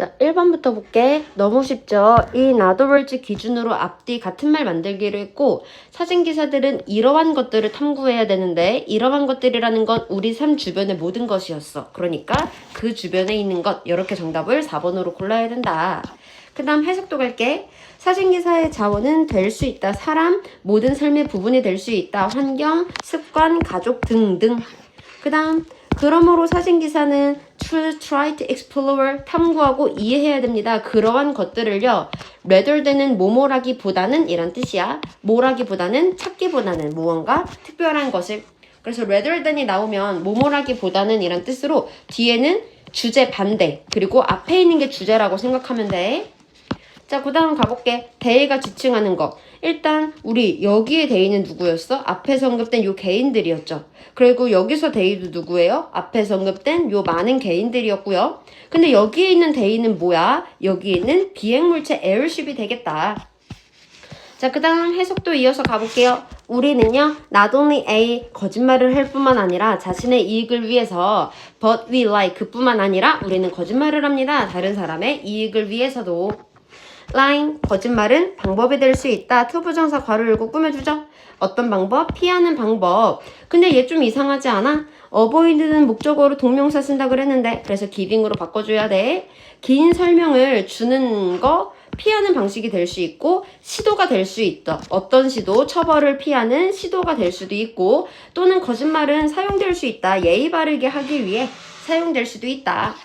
자, 1번부터 볼게. 너무 쉽죠? 이 not words 기준으로 앞뒤 같은 말 만들기로 했고, 사진기사들은 이러한 것들을 탐구해야 되는데, 이러한 것들이라는 건 우리 삶 주변의 모든 것이었어. 그러니까 그 주변에 있는 것, 이렇게 정답을 4번으로 골라야 된다. 그 다음 해석도 갈게. 사진기사의 자원은 될 수 있다. 사람, 모든 삶의 부분이 될 수 있다. 환경, 습관, 가족 등등. 그 다음 그러므로 사진기사는 try to explore, 탐구하고 이해해야 됩니다. 그러한 것들을요. rather than은 뭐뭐라기보다는 이란 뜻이야. 뭐라기보다는 찾기보다는 무언가 특별한 것을. 그래서 rather than이 나오면 뭐뭐라기보다는 이란 뜻으로 뒤에는 주제 반대 그리고 앞에 있는 게 주제라고 생각하면 돼. 자, 그 다음 가볼게. they가 지칭하는 거. 일단 우리 여기에 they는 누구였어? 앞에서 언급된 요 개인들이었죠. 그리고 여기서 they도 누구예요? 앞에서 언급된 요 많은 개인들이었고요. 근데 여기에 있는 they는 뭐야? 여기에 있는 비행물체 airship이 되겠다. 자, 그 다음 해석도 이어서 가볼게요. 우리는요, not only A, 거짓말을 할 뿐만 아니라 자신의 이익을 위해서 but we lie, 그뿐만 아니라 우리는 거짓말을 합니다. 다른 사람의 이익을 위해서도. lying, 거짓말은 방법이 될 수 있다. 투부정사 괄호 열고 꾸며주죠. 어떤 방법? 피하는 방법. 근데 얘 좀 이상하지 않아? avoid는 목적어로 동명사 쓴다 그랬는데 그래서 giving으로 바꿔줘야 돼. 긴 설명을 주는 거 피하는 방식이 될 수 있고 시도가 될 수 있다. 어떤 시도? 처벌을 피하는 시도가 될 수도 있고 또는 거짓말은 사용될 수 있다. 예의 바르게 하기 위해 사용될 수도 있다.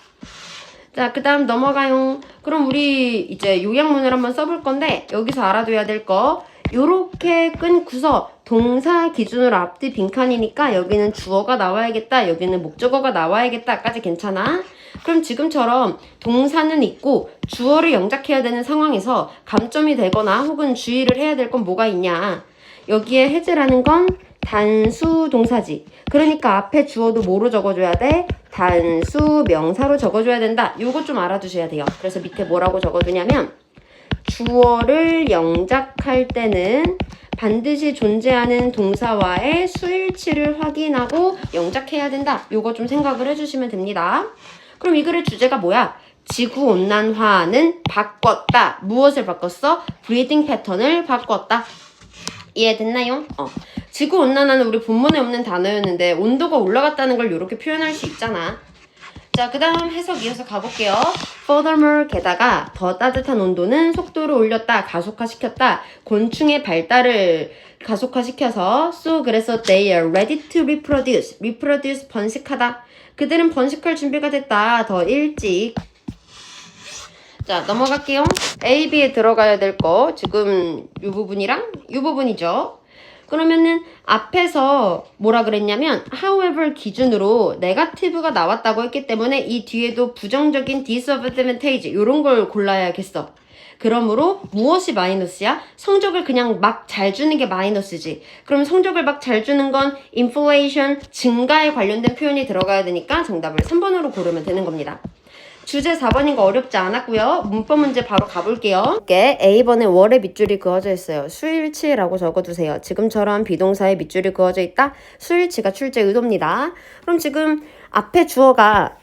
자, 그 다음 넘어가요. 그럼 우리 이제 요약문을 한번 써볼 건데 여기서 알아둬야 될 거 요렇게 끊고서 동사 기준으로 앞뒤 빈칸이니까 여기는 주어가 나와야겠다. 여기는 목적어가 나와야겠다까지 괜찮아? 그럼 지금처럼 동사는 있고 주어를 영작해야 되는 상황에서 감점이 되거나 혹은 주의를 해야 될 건 뭐가 있냐. 여기에 해제라는 건 단수 동사지. 그러니까 앞에 주어도 뭐로 적어줘야 돼? 단수 명사로 적어줘야 된다. 요거 좀 알아두셔야 돼요. 그래서 밑에 뭐라고 적어두냐면 주어를 영작할 때는 반드시 존재하는 동사와의 수일치를 확인하고 영작해야 된다. 요거 좀 생각을 해주시면 됩니다. 그럼 이 글의 주제가 뭐야? 지구온난화는 바꿨다. 무엇을 바꿨어? 브리딩 패턴을 바꿨다. 이해됐나요? 지구온난화는 우리 본문에 없는 단어였는데 온도가 올라갔다는 걸 이렇게 표현할 수 있잖아. 자, 그 다음 해석 이어서 가볼게요. Furthermore, 게다가 더 따뜻한 온도는 속도를 올렸다, 가속화시켰다, 곤충의 발달을 가속화시켜서 so 그래서 they are ready to reproduce, 번식하다. 그들은 번식할 준비가 됐다, 더 일찍. 자, 넘어갈게요. A, B에 들어가야 될 거 지금 이 부분이랑 이 부분이죠. 그러면은 앞에서 뭐라 그랬냐면 however 기준으로 네거티브가 나왔다고 했기 때문에 이 뒤에도 부정적인 disadvantage 이런 걸 골라야겠어. 그러므로 무엇이 마이너스야? 성적을 그냥 막 잘 주는 게 마이너스지. 그럼 성적을 막 잘 주는 건 inflation, 증가에 관련된 표현이 들어가야 되니까 정답을 3번으로 고르면 되는 겁니다. 주제 4번인 거 어렵지 않았고요. 문법 문제 바로 가볼게요. A번에 월에 밑줄이 그어져 있어요. 수일치라고 적어두세요. 지금처럼 비동사에 밑줄이 그어져 있다. 수일치가 출제 의도입니다. 그럼 지금 앞에 주어가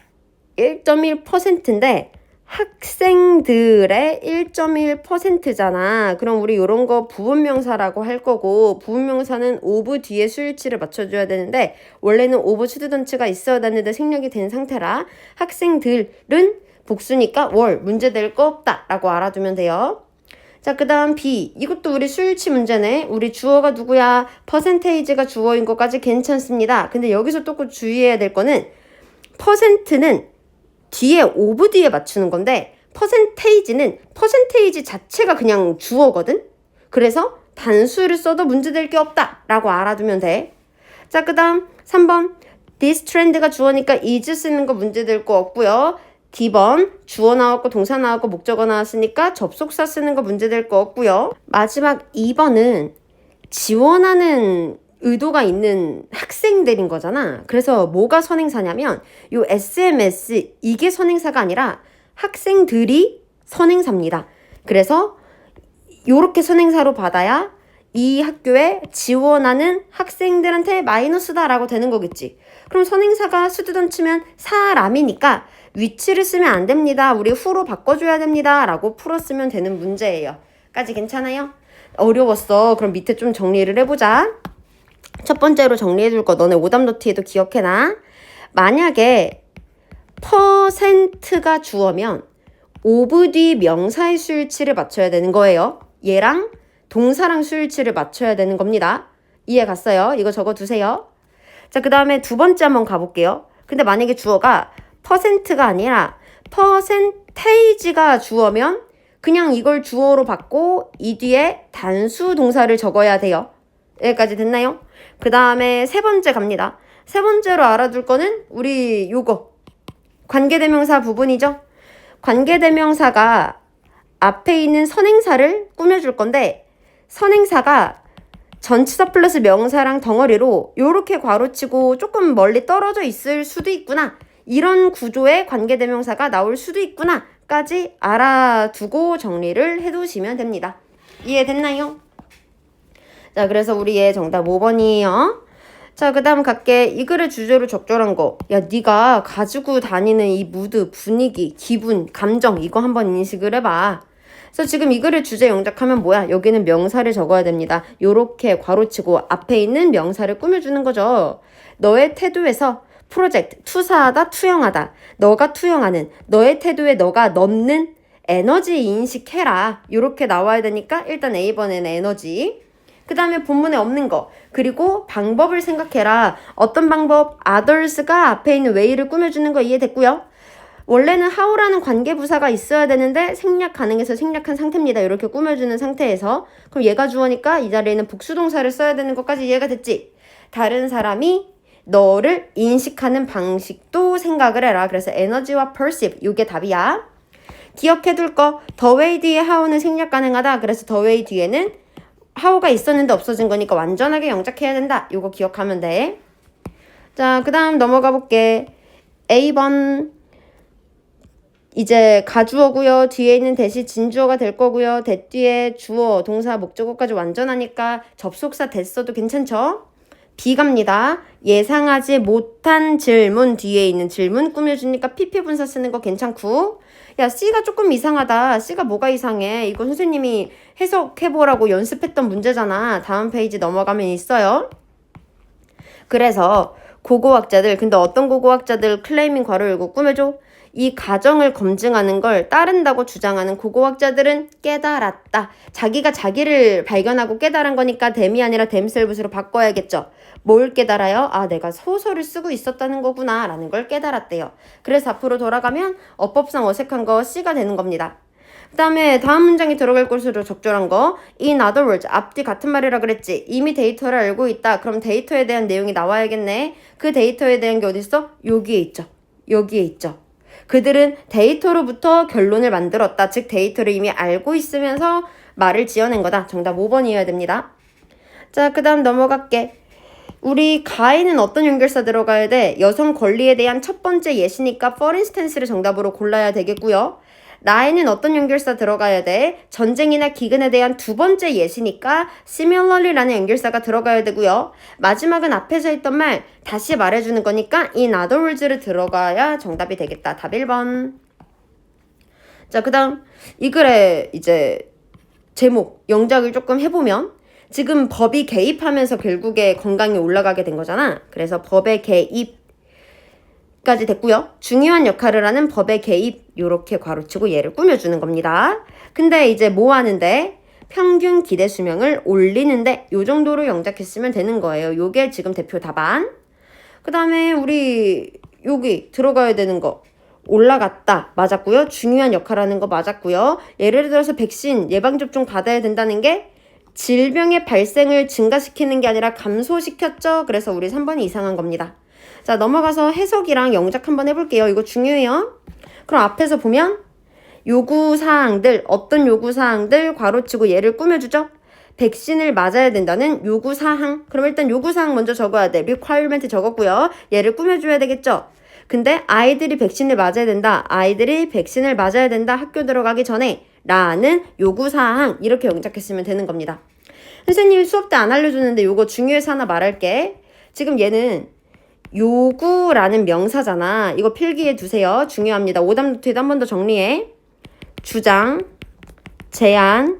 1.1%인데 학생들의 1.1%잖아. 그럼 우리 이런 거 부분명사라고 할 거고 부분명사는 of 뒤에 수일치를 맞춰줘야 되는데 원래는 of students가 있어야 되는데 생략이 된 상태라 학생들은 복수니까 월 문제될 거 없다 라고 알아두면 돼요. 자, 그 다음 B. 이것도 우리 수일치 문제네. 우리 주어가 누구야? 퍼센테이지가 주어인 것까지 괜찮습니다. 근데 여기서 또 꼭 주의해야 될 거는 퍼센트는 뒤에 오브 뒤에 맞추는 건데 퍼센테이지 자체가 그냥 주어거든. 그래서 단수를 써도 문제될 게 없다 라고 알아두면 돼. 자, 그 다음 3번 this trend가 주어니까 is 쓰는 거 문제될 거 없고요. D번 주어 나왔고 동사 나왔고 목적어 나왔으니까 접속사 쓰는 거 문제될 거 없고요. 마지막 2번은 지원하는 의도가 있는 학생들인 거잖아. 그래서 뭐가 선행사냐면 요 SMS 이게 선행사가 아니라 학생들이 선행사입니다. 그래서 요렇게 선행사로 받아야 이 학교에 지원하는 학생들한테 마이너스다라고 되는 거겠지. 그럼 선행사가 스튜던트면 사람이니까 위치를 쓰면 안 됩니다. 우리 who로 바꿔줘야 됩니다. 라고 풀었으면 되는 문제예요. 까지 괜찮아요? 어려웠어. 그럼 밑에 좀 정리를 해보자. 첫 번째로 정리해줄 거 너네 오답노트에도 기억해놔. 만약에 %가 주어면 of 뒤 명사의 수일치를 맞춰야 되는 거예요. 얘랑 동사랑 수일치를 맞춰야 되는 겁니다. 이해 갔어요? 이거 적어두세요. 자, 그 다음에 두 번째 한번 가볼게요. 근데 만약에 주어가 %가 아니라 %가 주어면 그냥 이걸 주어로 받고 이 뒤에 단수 동사를 적어야 돼요. 여기까지 됐나요? 그 다음에 세 번째 갑니다. 세 번째로 알아둘 거는 우리 요거 관계대명사 부분이죠. 관계대명사가 앞에 있는 선행사를 꾸며줄 건데 선행사가 전치사 플러스 명사랑 덩어리로 요렇게 괄호치고 조금 멀리 떨어져 있을 수도 있구나. 이런 구조의 관계대명사가 나올 수도 있구나. 까지 알아두고 정리를 해두시면 됩니다. 이해됐나요? 자, 그래서 우리 얘 정답 5번이에요. 자, 그 다음 갈게. 이 글의 주제로 적절한 거. 야, 네가 가지고 다니는 이 무드, 분위기, 기분, 감정 이거 한번 인식을 해봐. 그래서 지금 이 글의 주제 영작하면 뭐야? 여기는 명사를 적어야 됩니다. 요렇게 괄호치고 앞에 있는 명사를 꾸며주는 거죠. 너의 태도에서 프로젝트, 투사하다, 투영하다. 너가 투영하는, 너의 태도에 너가 넣는 에너지 인식해라. 요렇게 나와야 되니까 일단 A번에는 에너지. 그 다음에 본문에 없는 거. 그리고 방법을 생각해라. 어떤 방법? others가 앞에 있는 way를 꾸며주는 거 이해됐고요. 원래는 how라는 관계부사가 있어야 되는데 생략 가능해서 생략한 상태입니다. 이렇게 꾸며주는 상태에서. 그럼 얘가 주어니까 이 자리에는 복수동사를 써야 되는 것까지 이해가 됐지? 다른 사람이 너를 인식하는 방식도 생각을 해라. 그래서 에너지와 perceive 이게 답이야. 기억해둘 거. the way 뒤에 how는 생략 가능하다. 그래서 the way 뒤에는 how가 있었는데 없어진 거니까 완전하게 영작해야 된다. 요거 기억하면 돼. 자, 그 다음 넘어가 볼게. A번 이제 가주어고요. 뒤에 있는 대시 진주어가 될 거고요. 대 뒤에 주어, 동사, 목적어까지 완전하니까 접속사 됐어도 괜찮죠? B 갑니다. 예상하지 못한 질문 뒤에 있는 질문 꾸며주니까 PP 분사 쓰는 거 괜찮고. 야, C가 조금 이상하다. C가 뭐가 이상해? 이거 선생님이 해석해보라고 연습했던 문제잖아. 다음 페이지 넘어가면 있어요. 그래서 고고학자들, 근데 어떤 고고학자들 클레이밍 괄호 열고 꾸며줘? 이 가정을 검증하는 걸 따른다고 주장하는 고고학자들은 깨달았다. 자기가 자기를 발견하고 깨달은 거니까 댐이 아니라 댐셀브스로 바꿔야겠죠. 뭘 깨달아요? 아, 내가 소설을 쓰고 있었다는 거구나 라는 걸 깨달았대요. 그래서 앞으로 돌아가면 어법상 어색한 거 C가 되는 겁니다. 그 다음에 다음 문장에 들어갈 것으로 적절한 거 In other words, 앞뒤 같은 말이라 그랬지. 이미 데이터를 알고 있다. 그럼 데이터에 대한 내용이 나와야겠네. 그 데이터에 대한 게 어디 있어? 여기에 있죠. 여기에 있죠. 그들은 데이터로부터 결론을 만들었다. 즉 데이터를 이미 알고 있으면서 말을 지어낸 거다. 정답 5번이어야 됩니다. 자, 그 다음 넘어갈게. 우리 가에는 어떤 연결사 들어가야 돼? 여성 권리에 대한 첫 번째 예시니까 for instance를 정답으로 골라야 되겠고요. 나에는 어떤 연결사 들어가야 돼? 전쟁이나 기근에 대한 두 번째 예시니까 similarly라는 연결사가 들어가야 되고요. 마지막은 앞에서 했던 말 다시 말해주는 거니까 in other words를 들어가야 정답이 되겠다. 답 1번. 자, 그 다음 이 글의 이제 제목, 영작을 조금 해보면 지금 법이 개입하면서 결국에 건강이 올라가게 된 거잖아. 그래서 법의 개입까지 됐고요. 중요한 역할을 하는 법의 개입 요렇게 괄호치고 얘를 꾸며주는 겁니다. 근데 이제 뭐 하는데? 평균 기대 수명을 올리는데 요 정도로 영작했으면 되는 거예요. 요게 지금 대표 답안. 그 다음에 우리 여기 들어가야 되는 거 올라갔다 맞았고요. 중요한 역할을 하는 거 맞았고요. 예를 들어서 백신 예방접종 받아야 된다는 게 질병의 발생을 증가시키는 게 아니라 감소시켰죠. 그래서 우리 3번이 이상한 겁니다. 자, 넘어가서 해석이랑 영작 한번 해볼게요. 이거 중요해요. 그럼 앞에서 보면 요구사항들, 어떤 요구사항들 괄호치고 얘를 꾸며주죠. 백신을 맞아야 된다는 요구사항. 그럼 일단 요구사항 먼저 적어야 돼. requirement 적었고요. 얘를 꾸며줘야 되겠죠. 근데 아이들이 백신을 맞아야 된다. 아이들이 백신을 맞아야 된다. 학교 들어가기 전에 라는 요구사항 이렇게 영작했으면 되는 겁니다. 선생님이 수업 때 안 알려주는데 요거 중요해서 하나 말할게. 지금 얘는 요구라는 명사잖아. 이거 필기해 두세요. 중요합니다. 오답 노트에도 한 번 더 정리해. 주장, 제안,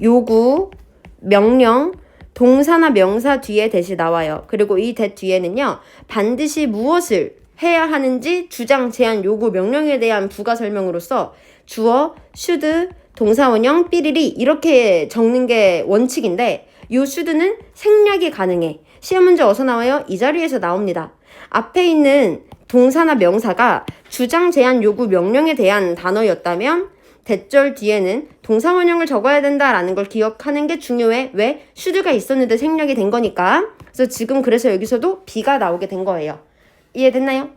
요구, 명령, 동사나 명사 뒤에 대시 나와요. 그리고 이 대 뒤에는요. 반드시 무엇을 해야 하는지 주장, 제안, 요구, 명령에 대한 부가 설명으로서 주어, should, 동사원형, 삐리리 이렇게 적는 게 원칙인데 요 should는 생략이 가능해. 시험 문제 어디서 나와요? 이 자리에서 나옵니다. 앞에 있는 동사나 명사가 주장, 제안, 요구, 명령에 대한 단어였다면 대절 뒤에는 동사원형을 적어야 된다라는 걸 기억하는 게 중요해. 왜? should가 있었는데 생략이 된 거니까. 그래서 지금 그래서 여기서도 B가 나오게 된 거예요. 이해됐나요?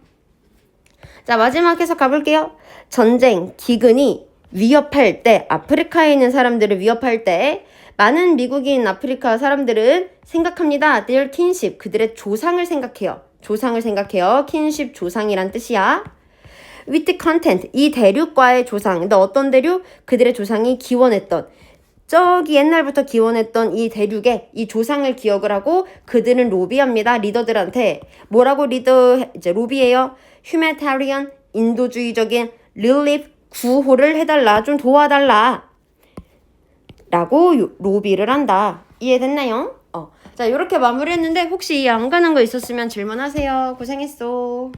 자, 마지막 해석 가볼게요. 전쟁, 기근이 위협할 때, 아프리카에 있는 사람들을 위협할 때 많은 미국인 아프리카 사람들은 생각합니다. their kinship, 그들의 조상을 생각해요. 조상을 생각해요. kinship, 조상이란 뜻이야. with content, 이 대륙과의 조상. 근데 어떤 대륙? 그들의 조상이 기원했던, 저기 옛날부터 기원했던 이 대륙에 이 조상을 기억을 하고 그들은 로비합니다. 리더들한테. 뭐라고 이제 로비해요? humanitarian, 인도주의적인 relief, 구호를 해달라. 좀 도와달라. 라고 로비를 한다. 이해됐나요? 자, 이렇게 마무리했는데 혹시 이해 안 가는 거 있었으면 질문하세요. 고생했어.